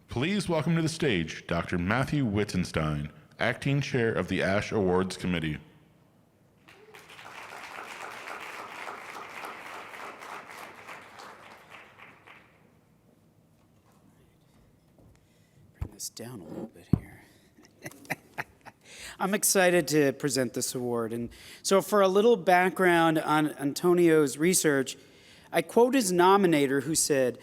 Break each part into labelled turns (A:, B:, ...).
A: Please welcome to the stage Dr. Matthew Wittenstein, Acting Chair of the ASHE Awards Committee.
B: Bring this down a little bit here. I'm excited to present this award. And so for a little background on Antonio's research, I quote his nominator who said,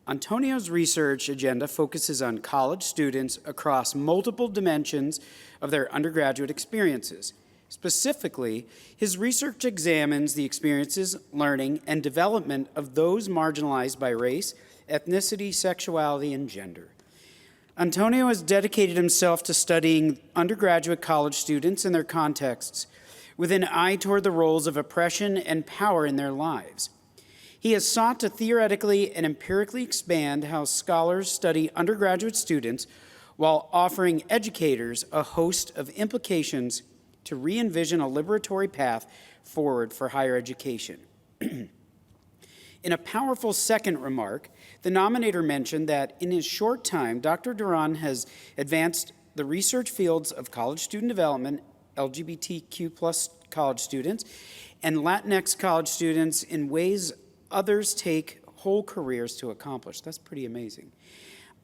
B: Antonio's research agenda focuses on college students across multiple dimensions of their undergraduate experiences. Specifically, his research examines the experiences, learning, and development of those marginalized by race, ethnicity, sexuality, and gender. Antonio has dedicated himself to studying undergraduate college students and their contexts with an eye toward the roles of oppression and power in their lives. He has sought to theoretically and empirically expand how scholars study undergraduate students while offering educators a host of implications to re-envision a liberatory path forward for higher education. In a powerful second remark, the nominator mentioned that in his short time, Dr. Duran has advanced the research fields of college student development, LGBTQ+ college students, and Latinx college students in ways others take whole careers to accomplish. That's pretty amazing.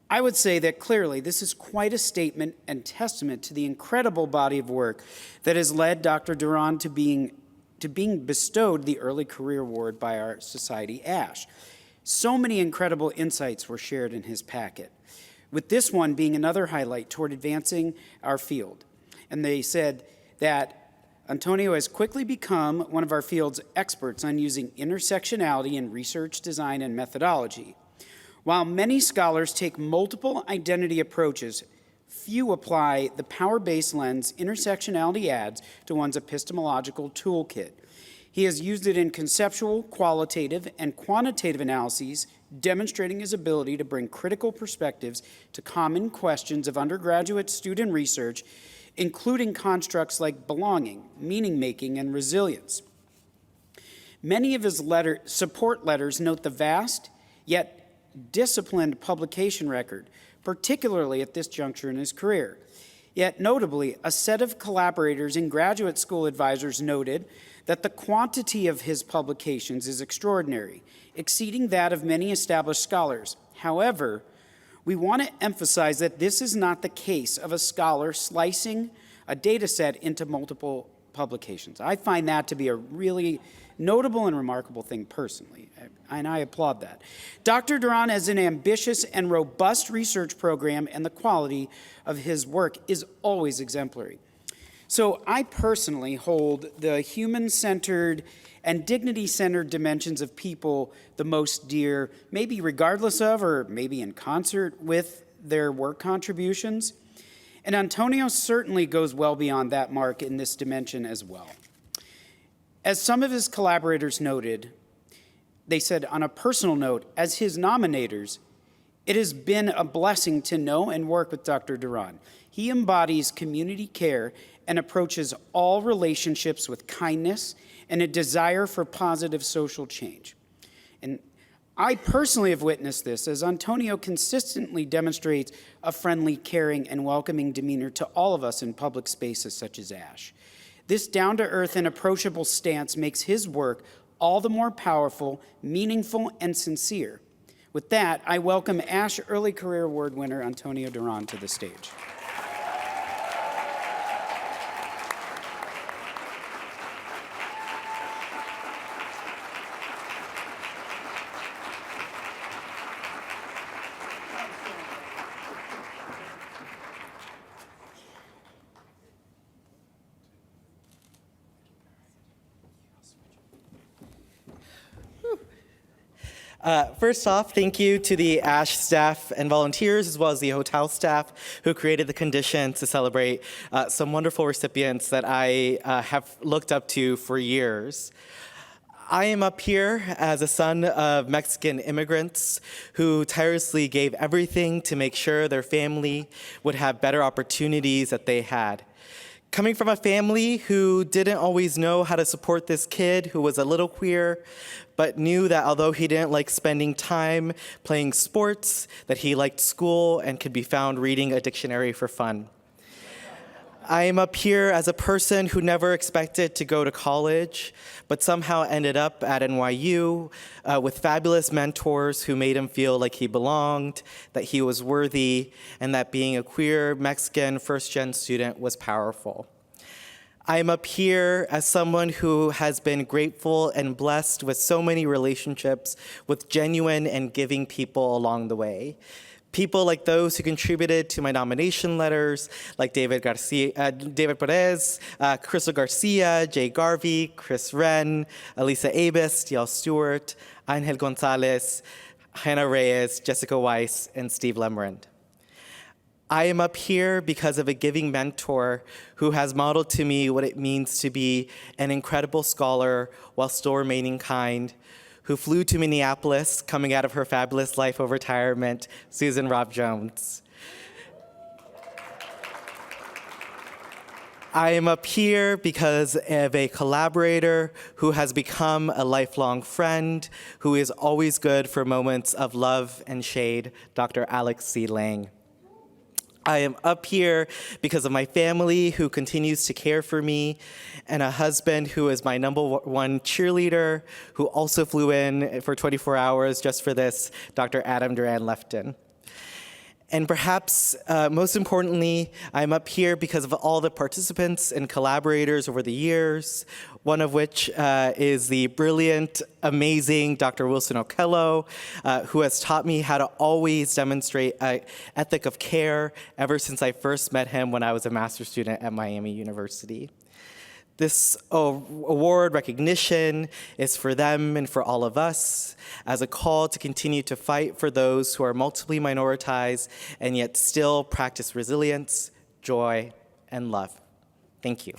B: I would say that clearly this is quite a statement and testament to the incredible body of work that has led Dr. Duran to being bestowed the Early Career Award by our society, ASHE. So many incredible insights were shared in his packet, with this one being another highlight toward advancing our field. And they said that Antonio has quickly become one of our field's experts on using intersectionality in research, design, and methodology. While many scholars take multiple identity approaches, few apply the power-based lens intersectionality adds to one's epistemological toolkit. He has used it in conceptual, qualitative, and quantitative analyses, demonstrating his ability to bring critical perspectives to common questions of undergraduate student research, including constructs like belonging, meaning-making, and resilience. Many of his support letters note the vast, yet disciplined publication record, particularly at this juncture in his career. Yet notably, a set of collaborators and graduate school advisors noted that the quantity of his publications is extraordinary, exceeding that of many established scholars. However, we want to emphasize that this is not the case of a scholar slicing a data set into multiple publications. I find that to be a really notable and remarkable thing personally, and I applaud that. Dr. Duran has an ambitious and robust research program, and the quality of his work is always exemplary. So I personally hold the human-centered and dignity-centered dimensions of people the most dear, maybe regardless of or maybe in concert with their work contributions. And Antonio certainly goes well beyond that mark in this dimension as well. As some of his collaborators noted, they said on a personal note, as his nominators, it has been a blessing to know and work with Dr. Duran. He embodies community care and approaches all relationships with kindness and a desire for positive social change. And I personally have witnessed this as Antonio consistently demonstrates a friendly, caring, and welcoming demeanor to all of us in public spaces such as ASHE. This down-to-earth and approachable stance makes his work all the more powerful, meaningful, and sincere. With that, I welcome ASHE Early Career Award winner Antonio Duran to the stage.
C: First off, thank you to the ASHE staff and volunteers, as well as the hotel staff who created the conditions to celebrate some wonderful recipients that I have looked up to for years. I am up here as a son of Mexican immigrants who tirelessly gave everything to make sure their family would have better opportunities that they had. Coming from a family who didn't always know how to support this kid who was a little queer, but knew that although he didn't like spending time playing sports, that he liked school and could be found reading a dictionary for fun. I am up here as a person who never expected to go to college, but somehow ended up at NYU with fabulous mentors who made him feel like he belonged, that he was worthy, and that being a queer Mexican first-gen student was powerful. I am up here as someone who has been grateful and blessed with so many relationships with genuine and giving people along the way. People like those who contributed to my nomination letters, like David Perez, Crystal Garcia, Jay Garvey, Chris Wren, Elisa Abis, D.L. Stewart, Angel Gonzalez, Hannah Reyes, Jessica Weiss, and Steve Lemrand. I am up here because of a giving mentor who has modeled to me what it means to be an incredible scholar while still remaining kind, who flew to Minneapolis coming out of her fabulous life of retirement, Susan Robb Jones. I am up here because of a collaborator who has become a lifelong friend, who is always good for moments of love and shade, Dr. Alex C. Lang. I am up here because of my family who continues to care for me, and a husband who is my #1 cheerleader, who also flew in for 24 hours just for this, Dr. Adam Duran Lefton. And perhaps most importantly, I'm up here because of all the participants and collaborators over the years, one of which is the brilliant, amazing Dr. Wilson Okello, who has taught me how to always demonstrate an ethic of care ever since I first met him when I was a master's student at Miami University. This award recognition is for them and for all of us as a call to continue to fight for those who are multiply minoritized and yet still practice resilience, joy, and love. Thank you.